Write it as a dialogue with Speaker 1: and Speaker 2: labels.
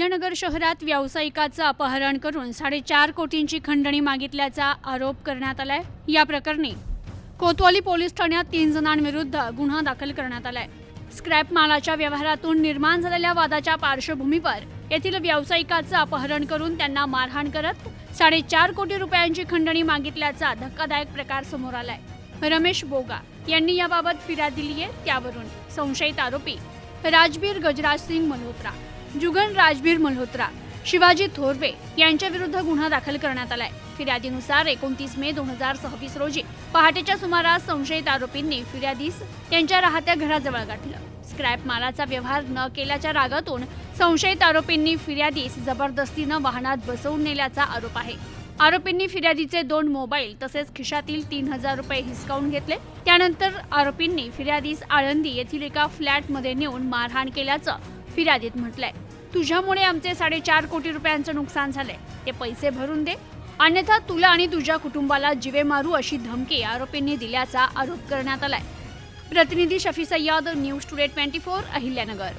Speaker 1: अहिल्यानगर शहरात व्यावसायिकाचं अपहरण करून 4.5 कोटींची खंडणी मागितल्याचा आरोप करण्यात आलाय। या प्रकरणी कोतवाली पोलीस ठाण्यात 3 जणांविरुद्ध गुन्हा दाखल करण्यात आलाय। स्क्रॅप मालाच्या व्यवहारातून निर्माण झालेल्या वादाच्या पार्श्वभूमीवर येथील व्यावसायिकाचं अपहरण करून त्यांना मारहाण करत 4.5 कोटी रुपयांची खंडणी मागितल्याचा धक्कादायक प्रकार समोर आलाय। रमेश बोगा यांनी याबाबत फिर्याद दिली आहे। त्यावरून संशयित आरोपी राजबीर गजराज सिंग मल्होत्रा, जुगन राजबीर मल्होत्रा, शिवाजी थोरवे यांच्या विरुद्ध गुन्हा दाखल करण्यात आलाय। फिर्यादीनुसार 29 मे 2026 रोजी पहाटेच्या सुमारास संशयित आरोपींनी फिर्यादीस त्यांच्या राहत्या घराजवळ गाठलं। स्क्रॅप मालाचा व्यवहार न केल्याच्या रागातून संशयित आरोपींनी फिर्यादीस जबरदस्तीनं वाहनात बसवून नेल्याचा आरोप आहे। आरोपींनी फिर्यादीचे 2 मोबाईल तसेच खिशातील 3000 रुपये हिसकावून घेतले। त्यानंतर आरोपींनी फिर्यादीस आळंदी येथील एका फ्लॅटमध्ये नेऊन मारहाण केल्याचं फिर्यादीत म्हटलंय। तुझ्यामुळे आमचे 4.5 कोटी रुपयांचं नुकसान झालंय, ते पैसे भरून दे, अन्यथा तुला आणि तुझ्या कुटुंबाला जीवे मारू अशी धमकी आरोपींनी दिल्याचा आरोप करण्यात आलाय। प्रतिनिधी शफी सय्यद, न्यूज टुडे 24, अहिल्यानगर।